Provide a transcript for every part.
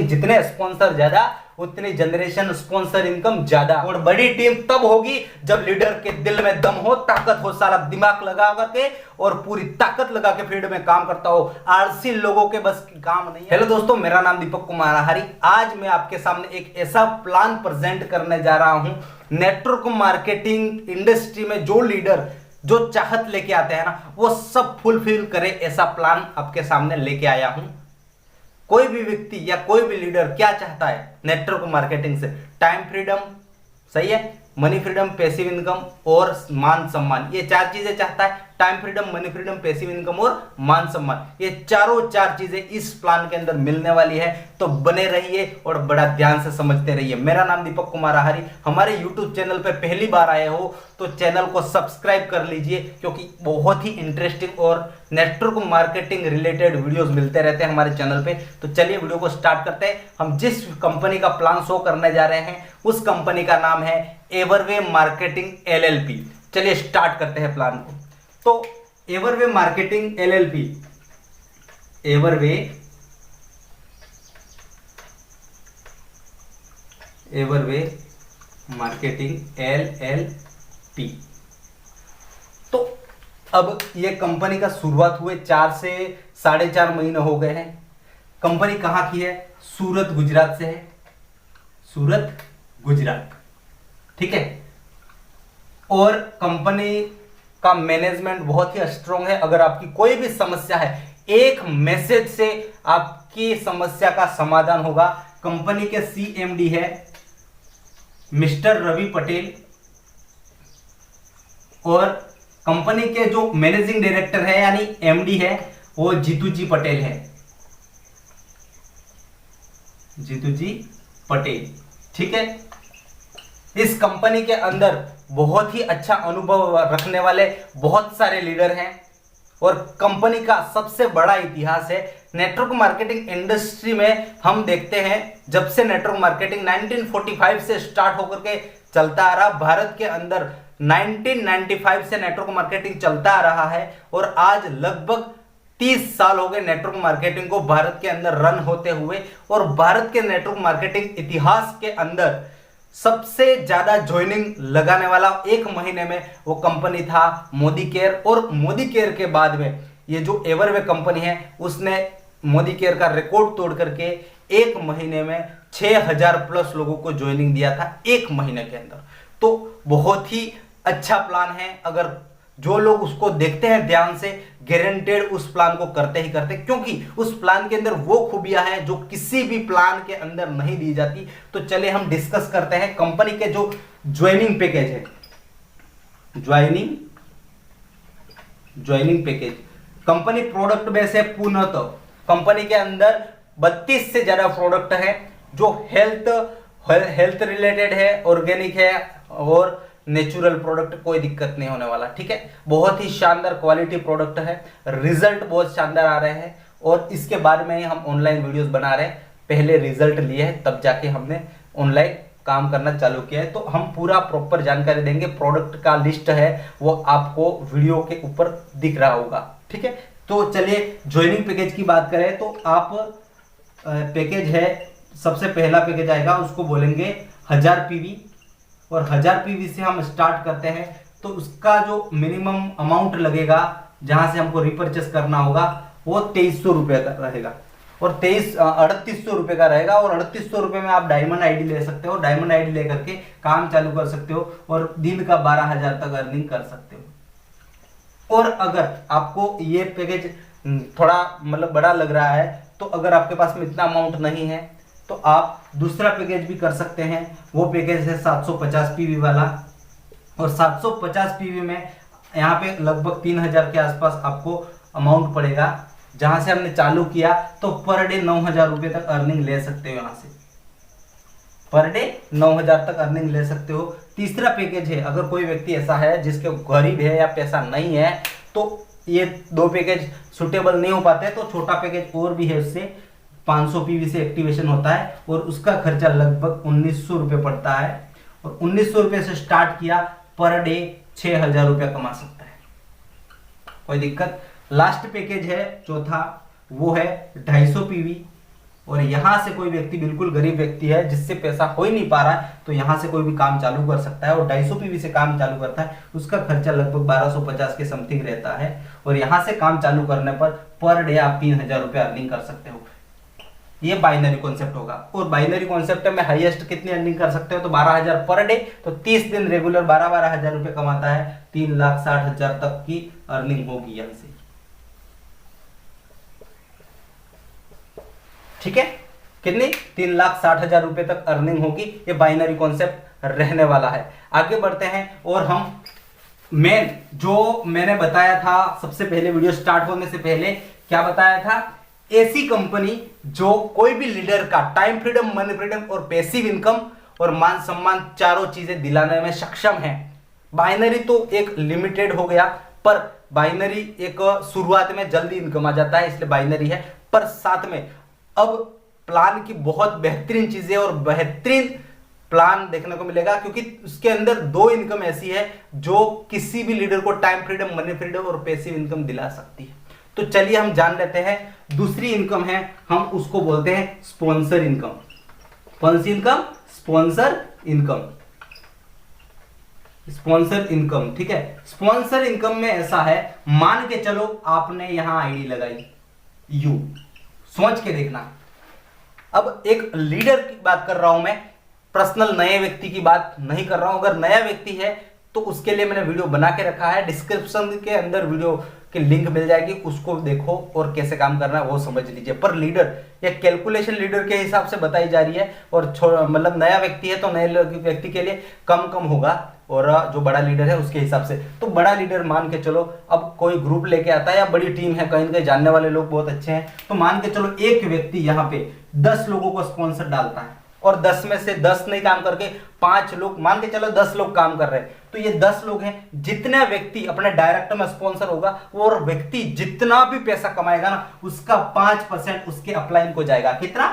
जितने स्पॉन्सर ज्यादा उतनी जनरेशन स्पॉन्सर इनकम ज्यादा। और बड़ी टीम तब होगी जब लीडर के दिल में दम हो, ताकत हो, सारा दिमाग लगा करके और पूरी ताकत लगा के फील्ड में काम करता हो। आलसी लोगों के बस की काम नहीं है। हेलो दोस्तों, मेरा नाम दीपक कुमार आहारी। आज मैं आपके सामने एक ऐसा प्लान प्रेजेंट करने जा रहा हूं, नेटवर्क मार्केटिंग इंडस्ट्री में जो लीडर जो चाहत लेके आते हैं ना, वो सब फुलफिल करे, ऐसा प्लान आपके सामने लेके आया हूं। कोई भी व्यक्ति या कोई भी लीडर क्या चाहता है नेटवर्क मार्केटिंग से? टाइम फ्रीडम, सही है, मनी फ्रीडम, पैसिव इनकम और मान सम्मान। ये चार चीजें चाहता है। Time freedom, money freedom, passive income और मान सम्मान। ये चार चीजें इस प्लान के अंदर मिलने वाली है। तो बने रहिए और बड़ा ध्यान से समझते रहिए। मेरा नाम दीपक कुमार आहारी। हमारे YouTube चैनल पे पहली बार आए हो तो चैनल को सब्सक्राइब कर लीजिए, क्योंकि बहुत ही इंटरेस्टिंग और नेटवर्क मार्केटिंग रिलेटेड वीडियोस मिलते रहते हैं हमारे चैनल पे। तो चलिए वीडियो को स्टार्ट करते हैं। हम जिस कंपनी का प्लान शो करने जा रहे हैं उस कंपनी का नाम है एवरवे मार्केटिंग LLP। चलिए स्टार्ट करते हैं प्लान को। तो एवरवे मार्केटिंग LLP, एवरवे मार्केटिंग LLP। तो अब ये कंपनी का शुरुआत हुए 4 से 4.5 महीने हो गए हैं। कंपनी कहाँ की है? सूरत गुजरात से है। सूरत गुजरात, ठीक है। और कंपनी का मैनेजमेंट बहुत ही स्ट्रांग है। अगर आपकी कोई भी समस्या है, एक मैसेज से आपकी समस्या का समाधान होगा। कंपनी के CMD है मिस्टर रवि पटेल, और कंपनी के जो मैनेजिंग डायरेक्टर है यानी MD है वो जीतू जी पटेल है। जीतू जी पटेल, ठीक है। इस कंपनी के अंदर बहुत ही अच्छा अनुभव रखने वाले बहुत सारे लीडर हैं, और कंपनी का सबसे बड़ा इतिहास है नेटवर्क मार्केटिंग इंडस्ट्री में। हम देखते हैं जब से नेटवर्क मार्केटिंग 1945 से स्टार्ट होकर के चलता आ रहा, भारत के अंदर 1995 से नेटवर्क मार्केटिंग चलता आ रहा है, और आज लगभग 30 साल हो गए नेटवर्क मार्केटिंग को भारत के अंदर रन होते हुए। और भारत के नेटवर्क मार्केटिंग इतिहास के अंदर सबसे ज्यादा ज्वाइनिंग लगाने वाला एक महीने में वो कंपनी था मोदी केयर। और मोदी केयर के बाद में ये जो एवरवे कंपनी है उसने मोदी केयर का रिकॉर्ड तोड़ करके एक महीने में 6000 प्लस लोगों को ज्वाइनिंग दिया था एक महीने के अंदर। तो बहुत ही अच्छा प्लान है। अगर जो लोग उसको देखते हैं ध्यान से, गारंटेड उस प्लान को करते ही करते, क्योंकि उस प्लान के अंदर वो खूबियां हैं जो किसी भी प्लान के अंदर नहीं दी जाती। तो चलिए हम डिस्कस करते हैं कंपनी के जो ज्वाइनिंग पैकेज है। Joining package company product base है पूर्णतः। कंपनी के अंदर 32 से ज्यादा प्रोडक्ट है जो हेल्थ रिलेटेड है, ऑर्गेनिक है और नेचुरल प्रोडक्ट। कोई दिक्कत नहीं होने वाला, ठीक है। बहुत ही शानदार क्वालिटी प्रोडक्ट है, रिजल्ट बहुत शानदार आ रहे हैं, और इसके बारे में हम ऑनलाइन वीडियोस बना रहे हैं। पहले रिजल्ट लिए हैं तब जाके हमने ऑनलाइन काम करना चालू किया है। तो हम पूरा प्रॉपर जानकारी देंगे। प्रोडक्ट का लिस्ट है वो आपको वीडियो के ऊपर दिख रहा होगा, ठीक है। तो चलिए ज्वाइनिंग पैकेज की बात करें तो आप पैकेज है, सबसे पहला पैकेज आएगा उसको बोलेंगे 1000 PV, और 1000 PV से हम स्टार्ट करते हैं। तो उसका जो मिनिमम अमाउंट लगेगा जहां से हमको रिपर्चेस करना होगा वो 2300 रुपये का रहेगा, और 3800 रुपये का रहेगा। और 3800 रुपये में आप डायमंड आईडी ले सकते हो। डायमंड आईडी लेकर के काम चालू कर सकते हो और दिन का 12000 तक अर्निंग कर सकते हो। और अगर आपको ये पैकेज थोड़ा मतलब बड़ा लग रहा है, तो अगर आपके पास में इतना अमाउंट नहीं है तो आप दूसरा पैकेज भी कर सकते हैं। वो पैकेज है 750 PV वाला, और 750 PV में यहाँ पे लगभग 3000 के आसपास आपको अमाउंट पड़ेगा। जहां से हमने चालू किया तो पर डे 9000 रुपये तक अर्निंग ले सकते हो। यहाँ से पर डे 9000 तक अर्निंग ले सकते हो। तीसरा पैकेज है, अगर कोई व्यक्ति ऐसा है जिसके गरीब है या पैसा नहीं है, तो ये दो पैकेज सुटेबल नहीं हो पाते, तो छोटा पैकेज और भी है, उससे 500 PV से एक्टिवेशन होता है, और उसका खर्चा लगभग 1900 रुपये पड़ता है। और 1900 रुपये से स्टार्ट किया, पर डे 6000 रुपया कमा सकता है, कोई दिक्कत। लास्ट पैकेज है चौथा, वो है 250 PV, और यहाँ से कोई व्यक्ति बिल्कुल गरीब व्यक्ति है जिससे पैसा हो ही नहीं पा रहा है, तो यहाँ से कोई भी काम चालू कर सकता है और 250 पीवी से काम चालू करता है, उसका खर्चा लगभग 1250 के समथिंग रहता है। और यहाँ से काम चालू करने पर डे आप 3000 रुपये अर्निंग कर सकते हो। ये बाइनरी कॉन्सेप्ट होगा। और बाइनरी कॉन्सेप्ट में हाईएस्ट कितनी अर्निंग कर सकते हो, तो 12,000 पर डे, तो 30 दिन रेगुलर 12,000 रुपये कमाता है, 3,60,000 तक की अर्निंग होगी यहाँ से। ठीक है, कितनी 3,60,000 रुपए तक अर्निंग होगी। ये बाइनरी कॉन्सेप्ट रहने वाला है। आगे बढ़ते हैं और हम मेन जो मैंने बताया था सबसे पहले वीडियो स्टार्ट होने से पहले क्या बताया था, ऐसी कंपनी जो कोई भी लीडर का टाइम फ्रीडम, मनी फ्रीडम और पैसिव इनकम और मान सम्मान चारों चीजें दिलाने में सक्षम है। बाइनरी तो एक लिमिटेड हो गया, पर बाइनरी एक शुरुआत में जल्दी इनकम आ जाता है इसलिए बाइनरी है, पर साथ में अब प्लान की बहुत बेहतरीन चीजें और बेहतरीन प्लान देखने को मिलेगा, क्योंकि उसके अंदर 2 इनकम ऐसी है जो किसी भी लीडर को टाइम फ्रीडम, मनी फ्रीडम और पैसिव इनकम दिला सकती है। तो चलिए हम जान लेते हैं। दूसरी इनकम है, हम उसको बोलते हैं स्पॉन्सर इनकम। कौन सी income? Sponsor income. Sponsor income, ठीक है। स्पॉन्सर इनकम में ऐसा है, मान के चलो आपने यहां आईडी लगाई यू, सोच के देखना। अब एक लीडर की बात कर रहा हूं मैं, पर्सनल नए व्यक्ति की बात नहीं कर रहा हूं। अगर नया व्यक्ति है तो उसके लिए मैंने वीडियो बना के रखा है, डिस्क्रिप्शन के अंदर वीडियो की लिंक मिल जाएगी, उसको देखो और कैसे काम करना है वो समझ लीजिए। पर लीडर या कैलकुलेशन लीडर के हिसाब से बताई जा रही है, और मतलब नया व्यक्ति है तो नए व्यक्ति के लिए कम होगा, और जो बड़ा लीडर है उसके हिसाब से। तो बड़ा लीडर मान के चलो, अब कोई ग्रुप लेके आता है या बड़ी टीम है, कहीं ना कहीं जानने वाले लोग बहुत अच्छे हैं, तो मान के चलो एक व्यक्ति यहाँ पे 10 लोगों को स्पॉन्सर डालता है, और 10 में से 10 नहीं काम करके 5 लोग, मान के चलो 10 लोग काम कर रहे हैं, तो ये 10 लोग हैं। जितना व्यक्ति अपने डायरेक्ट में स्पॉन्सर होगा, वो व्यक्ति जितना भी पैसा कमाएगा ना, उसका 5% उसके अपलाइन को जाएगा। कितना?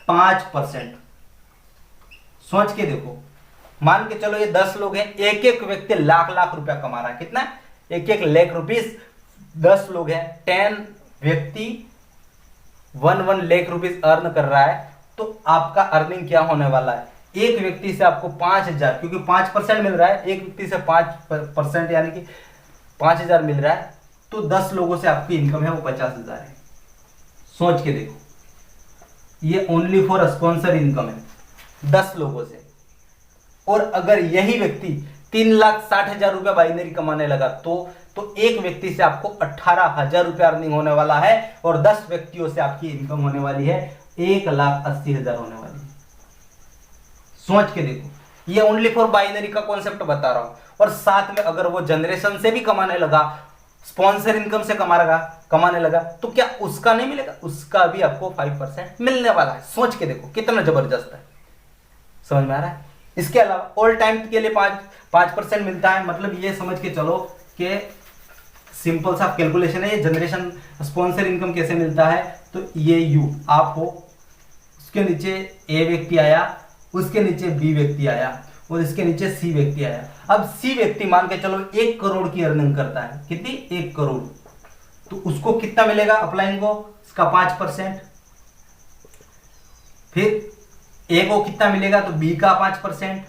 5%। सोच के देखो, मान के चलो ये 10 लोग हैं, एक एक व्यक्ति लाख रुपया कमा रहा है। कितना? 1 लाख रुपीस। 10 लोग हैं, 10 व्यक्ति 1 लाख रुपीस अर्न कर रहा है, तो आपका अर्निंग क्या होने वाला है? एक व्यक्ति से आपको 5,000, क्योंकि 5% मिल रहा है, एक व्यक्ति से 5% यानी कि 5,000 मिल रहा है, तो 10 लोगों से आपकी इनकम है वो 50,000 है। सोच के देखो, ये ओनली फॉर स्पॉन्सर इनकम है 10 लोगों से। और अगर यही व्यक्ति 3,60,000 रुपया बाइनरी कमाने लगा, तो एक व्यक्ति से आपको 18,000 रुपया अर्निंग होने वाला है, और 10 व्यक्तियों से आपकी इनकम होने वाली है 1,80,000 होने वाली है। सोच के देखो, ये ओनली फॉर बाइनरी का कॉन्सेप्ट बता रहा हूं। और साथ में अगर वो जनरेशन से भी कमाने लगा, स्पॉन्सर इनकम से कमाने लगा, तो क्या उसका नहीं मिलेगा? उसका भी आपको 5% मिलने वाला है। सोच के देखो कितना जबरदस्त है। समझ में आ रहा है? इसके अलावा ऑल टाइम के लिए 5% मिलता है। मतलब ये समझ के चलो कि सिंपल सा कैलकुलेशन है। ये जनरेशन स्पॉन्सर इनकम कैसे मिलता है, तो ये यू आप हो, उसके नीचे ए व्यक्ति आया, उसके नीचे बी व्यक्ति आया, और इसके नीचे सी व्यक्ति आया। अब सी व्यक्ति मान के चलो 1 करोड़ की अर्निंग करता है। कितनी? 1 करोड़। तो उसको कितना मिलेगा अपलाइन को? इसका 5%। फिर ए को कितना मिलेगा? तो बी का 5%।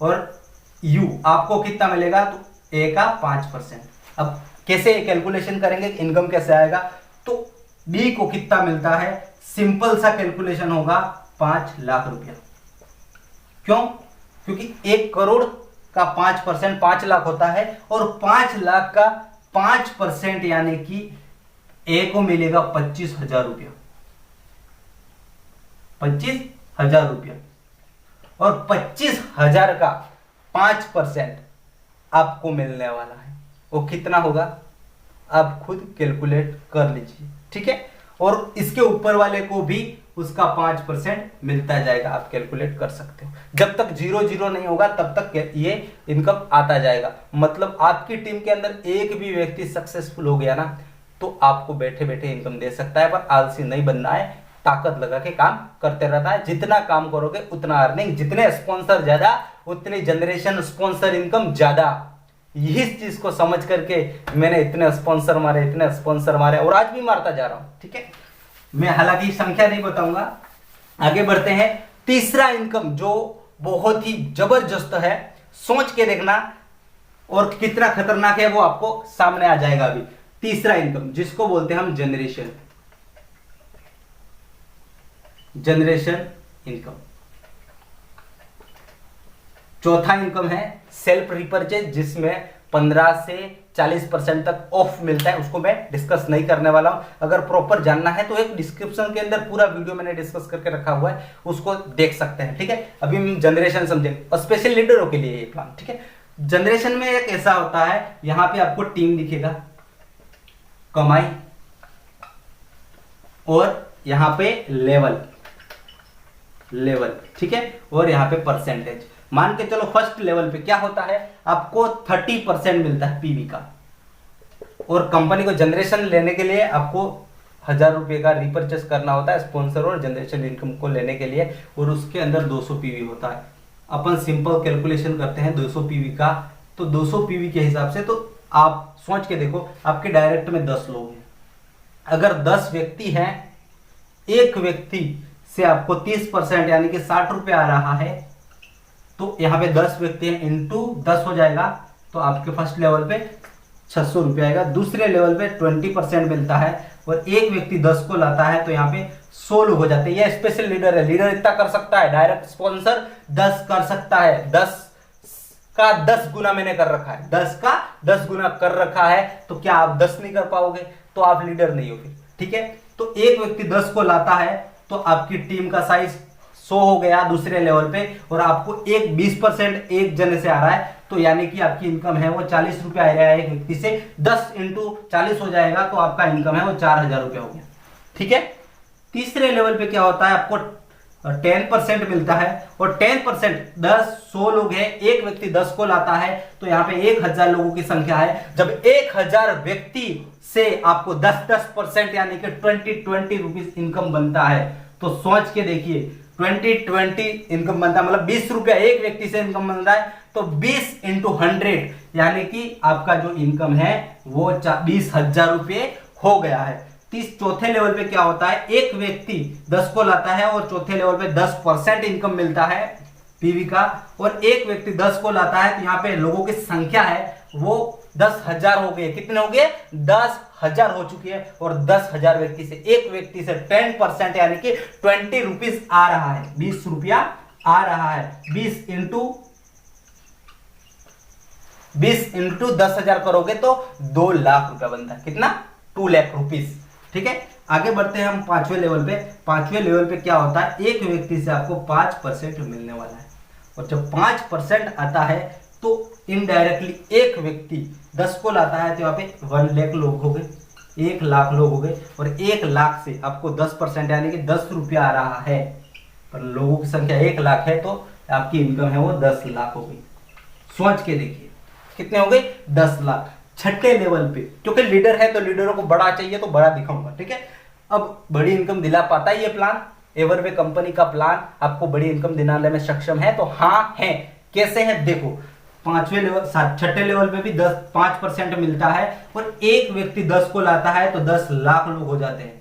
और यू आपको कितना मिलेगा? तो ए का 5%। अब कैसे कैलकुलेशन करेंगे, इनकम कैसे आएगा? तो बी को कितना मिलता है? सिंपल सा कैलकुलेशन होगा, 5 लाख रुपया। क्यों? क्योंकि 1 करोड़ का 5% 5 लाख होता है, और 5 लाख का 5% यानी कि ए को मिलेगा 25,000 रुपया। 25,000 रुपया, और 25,000 का 5% आपको मिलने वाला है। वो कितना होगा आप खुद कैलकुलेट कर लीजिए, ठीक है। और इसके ऊपर वाले को भी उसका 5% मिलता जाएगा, आप कैलकुलेट कर सकते हो। जब तक 0 नहीं होगा तब तक ये इनकम आता जाएगा। मतलब आपकी टीम के अंदर एक भी व्यक्ति सक्सेसफुल हो गया ना, तो आपको बैठे बैठे इनकम दे सकता है। पर आलसी नहीं बनना है, ताकत लगा के काम करते रहता है। जितना काम करोगे उतना अर्निंग, जितने स्पॉन्सर ज्यादा उतनी जनरेशन स्पॉन्सर इनकम ज्यादा। यही चीज को समझ करके मैंने इतने स्पॉन्सर मारे और आज भी मारता जा रहा हूं, ठीक है। मैं हालांकि संख्या नहीं बताऊंगा। आगे बढ़ते हैं। तीसरा इनकम जो बहुत ही जबरदस्त है, सोच के देखना और कितना खतरनाक है वो आपको सामने आ जाएगा अभी। तीसरा इनकम जिसको बोलते हैं हम जनरेशन इनकम। चौथा इनकम है सेल्फ रिपर्चेज, जिसमें 15 से 40% तक ऑफ मिलता है, उसको मैं डिस्कस नहीं करने वाला हूं। अगर प्रॉपर जानना है तो एक डिस्क्रिप्शन के अंदर पूरा वीडियो मैंने डिस्कस करके रखा हुआ है, उसको देख सकते हैं। ठीक है, अभी हम जनरेशन समझेंगे और स्पेशल लीडरों के लिए ये प्लान। ठीक है, जनरेशन में एक ऐसा होता है, यहां पे आपको टीम दिखेगा, कमाई, और यहां पे लेवल, ठीक है, और यहां पे परसेंटेज। मान के चलो फर्स्ट लेवल पे क्या होता है, आपको 30% मिलता है पीवी का, और कंपनी को जनरेशन लेने के लिए आपको 1000 रुपए का रिपर्चेस करना होता है स्पॉन्सर और जनरेशन इनकम को लेने के लिए, और उसके अंदर 200 पीवी होता है। अपन सिंपल कैलकुलेशन करते हैं 200 पीवी का, तो 200 पीवी के हिसाब से तो आप सोच के देखो, आपके डायरेक्ट में 10 लोग हैं, अगर 10 व्यक्ति हैं, एक व्यक्ति से आपको 30% यानी कि 60 रुपए आ रहा है, तो यहाँ पे 10 व्यक्ति हैं, इंटू 10 हो जाएगा, तो आपके फर्स्ट लेवल पे 600 रुपये आएगा। दूसरे लेवल पे 20% मिलता है, और एक व्यक्ति 10 को लाता है, तो यहाँ पे 100 लोग हो जाते हैं। यह स्पेशल लीडर है, लीडर इतना कर सकता है, डायरेक्ट स्पॉन्सर 10 कर सकता है, 10 का 10 गुना मैंने कर रखा है, 10 का 10 गुना कर रखा है, तो क्या आप 10 नहीं कर पाओगे, तो आप लीडर नहीं हो फिर। ठीक है, तो एक व्यक्ति 10 को लाता है, तो आपकी टीम का साइज 100 हो गया दूसरे लेवल पे, और आपको एक 20% एक जने से आ रहा है, तो यानी कि आपकी इनकम है वो 40 रुपए आ रहा है एक व्यक्ति से, 10 इंटू 40 हो जाएगा, तो आपका इनकम है वो 4000 रुपए हो गया। ठीक है, तीसरे लेवल पे क्या होता है, आपको 10% मिलता है, और 10% 100 लोग हैं, एक व्यक्ति 10 को लाता है, तो यहाँ पे 1000 लोगों की संख्या है। जब 1000 व्यक्ति से आपको 10% यानी कि 20 रुपीज इनकम बनता है, तो सोच के देखिए 20 इनकम बनता है, मतलब 20 रुपया एक व्यक्ति से इनकम बन रहा है, तो 20 इंटू 100 यानी कि आपका जो इनकम है वो 20,000 रुपये हो गया है। चौथे लेवल पे क्या होता है, एक व्यक्ति 10 को लाता है, और चौथे लेवल पे 10% इनकम मिलता है पीवी का, और एक व्यक्ति 10 को लाता है, तो यहाँ पे लोगों की संख्या है वो 10,000 हो गए। कितने हो गए, 10,000 हो चुकी है, और 10,000 व्यक्ति से एक व्यक्ति से 10% यानी कि 20 रुपीज आ रहा है, 20 रुपया आ रहा है। 20 इंटू 10,000 करोगे तो 2 लाख रुपया बनता है। कितना, 2 लाख रुपीज। ठीक है, आगे बढ़ते हैं हम 5वें लेवल पे। 5वें लेवल पे क्या होता है, एक व्यक्ति से आपको 5% मिलने वाला है, और जब 5% आता है तो इनडायरेक्टली एक व्यक्ति 10 को लाता है, तो यहाँ पे 1 लाख लोग हो गए, 1 लाख लोग हो गए, और 1 लाख से आपको 10% यानी कि 10 रुपया आ रहा है, पर लोगों की संख्या 1 लाख है, तो आपकी इनकम है वो 10 लाख हो गई। सोच के देखिए कितने हो गए, 10 लाख। छठे लेवल पे, क्योंकि लीडर है तो लीडरों को बड़ा चाहिए, तो बड़ा दिखाऊंगा। ठीक है, अब बड़ी इनकम दिला पाता है ये प्लान, एवरवे कंपनी का प्लान आपको बड़ी इनकम दिलाने में सक्षम है, तो हाँ है। कैसे है देखो, 5वें लेवल, छठे लेवल पे भी 5% मिलता है, और एक व्यक्ति 10 को लाता है, तो 10 लाख लोग हो जाते हैं।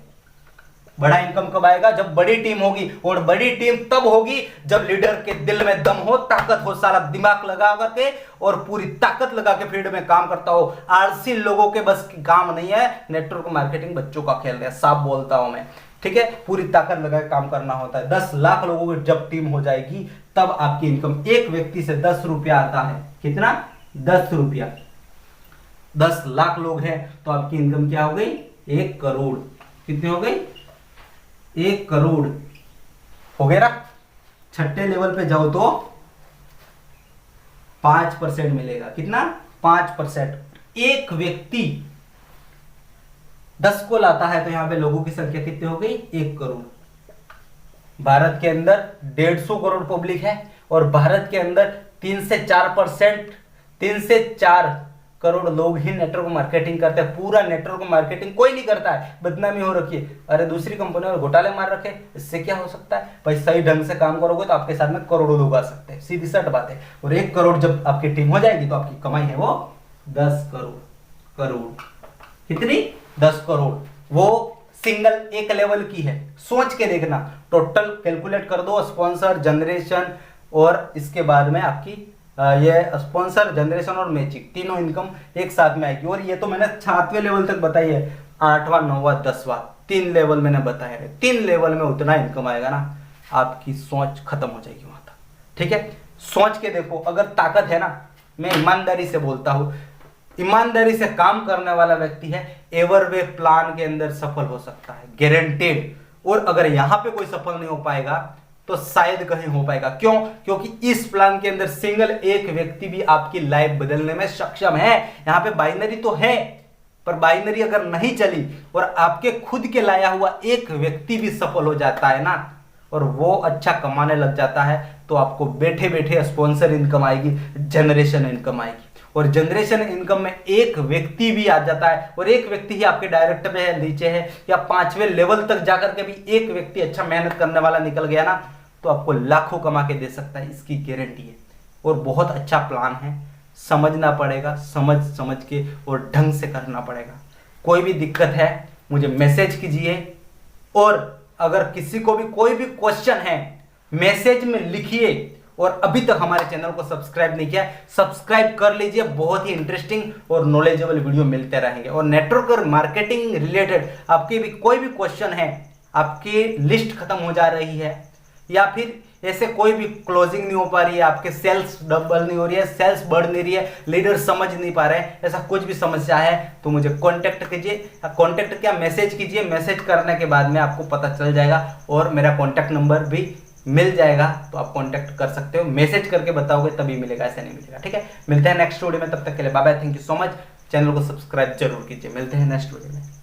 बड़ा इनकम कब आएगा, जब बड़ी टीम होगी, और बड़ी टीम तब होगी जब लीडर के दिल में दम हो, ताकत हो, सारा दिमाग लगा करके और पूरी ताकत लगा के फील्ड में काम करता हो। आलसी लोगों के बस की काम नहीं है, नेटवर्क मार्केटिंग बच्चों का खेल है, साफ बोलता हूं मैं। ठीक है, पूरी ताकत लगा के काम करना होता है। 10 लाख लोगों की जब टीम हो जाएगी, तब आपकी इनकम, एक व्यक्ति से 10 रुपया आता है। कितना, 10 रुपया। 10 लाख लोग हैं तो आपकी इनकम क्या हो गई, 1 करोड़। कितनी हो गई, 1 करोड़ हो गया ना। छठे लेवल पे जाओ तो 5% मिलेगा। कितना, 5%। एक व्यक्ति 10 को लाता है, तो यहां पे लोगों की संख्या कितनी हो गई, 1 करोड़। भारत के अंदर 150 करोड़ पब्लिक है, और भारत के अंदर 3 से 4 करोड़ लोग ही नेटवर्क मार्केटिंग करते हैं। पूरा नेटवर्क मार्केटिंग कोई नहीं करता है, बदनामी हो रखी है। अरे दूसरी कंपनियों में घोटाले मार रखे, इससे क्या हो सकता है भाई, सही ढंग से काम करोगे तो आपके साथ में करोड़ों लोग आ सकते हैं, सीधी सट बात है। और 1 करोड़ जब आपकी टीम हो जाएगी, तो आपकी कमाई है वो 10 करोड़। कितनी, 10 करोड़। वो सिंगल एक लेवल की है, सोच के देखना, टोटल कैलकुलेट कर दो, स्पॉन्सर, जनरेशन और इसके बाद में आपकी ये स्पॉन्सर, जनरेशन और मैचिंग तीनों इनकम एक साथ में आएगी। और ये तो मैंने 7वें लेवल तक बताई है, 8वां 9वां 10वां 3 लेवल मैंने बताया है। 3 लेवल में उतना इनकम आएगा ना, आपकी सोच खत्म हो जाएगी वहां तक। ठीक है, सोच के देखो, अगर ताकत है ना, मैं ईमानदारी से बोलता हूं, ईमानदारी से काम करने वाला व्यक्ति है, एवर वे प्लान के अंदर सफल हो सकता है, गारंटेड। और अगर यहां पे कोई सफल नहीं हो पाएगा तो शायद कहीं हो पाएगा। क्यों? क्योंकि इस प्लान के अंदर सिंगल एक व्यक्ति भी आपकी लाइफ बदलने में सक्षम है। यहां पे बाइनरी तो है, पर बाइनरी अगर नहीं चली और आपके खुद के लाया हुआ एक व्यक्ति भी सफल हो जाता है ना, और वो अच्छा कमाने लग जाता है, तो आपको बैठे बैठे स्पॉन्सर इनकम आएगी, जनरेशन इनकम आएगी। और जनरेशन इनकम में एक व्यक्ति भी आ जाता है, और एक व्यक्ति ही आपके डायरेक्ट में है, नीचे है, या 5वें लेवल तक जाकर के भी एक व्यक्ति अच्छा मेहनत करने वाला निकल गया ना, तो आपको लाखों कमा के दे सकता है, इसकी गारंटी है। और बहुत अच्छा प्लान है, समझना पड़ेगा, समझ के और ढंग से करना पड़ेगा। कोई भी दिक्कत है मुझे मैसेज कीजिए, और अगर किसी को भी कोई भी क्वेश्चन है मैसेज में लिखिए। और अभी तक हमारे चैनल को सब्सक्राइब नहीं किया, सब्सक्राइब कर लीजिए, बहुत ही इंटरेस्टिंग और नॉलेजेबल वीडियो मिलते रहेंगे। और नेटवर्क और मार्केटिंग रिलेटेड आपके भी कोई भी क्वेश्चन है, आपकी लिस्ट खत्म हो जा रही है, या फिर ऐसे कोई भी क्लोजिंग नहीं हो पा रही है, आपके सेल्स डबल नहीं हो रही है, सेल्स बढ़ नहीं रही है, लीडर समझ नहीं पा रहे हैं, ऐसा कुछ भी समस्या है तो मुझे कांटेक्ट कीजिए। कांटेक्ट क्या, मैसेज कीजिए। मैसेज करने के बाद में आपको पता चल जाएगा और मेरा कांटेक्ट नंबर भी मिल जाएगा, तो आप कांटेक्ट कर सकते हो। मैसेज करके बताओगे तभी मिलेगा, ऐसा नहीं मिलेगा। ठीक है, मिलते हैं नेक्स्ट वीडियो में, तब तक के लिए bye bye, thank you so much. Channel को सब्सक्राइब जरूर कीजिए, मिलते हैं नेक्स्ट वीडियो में।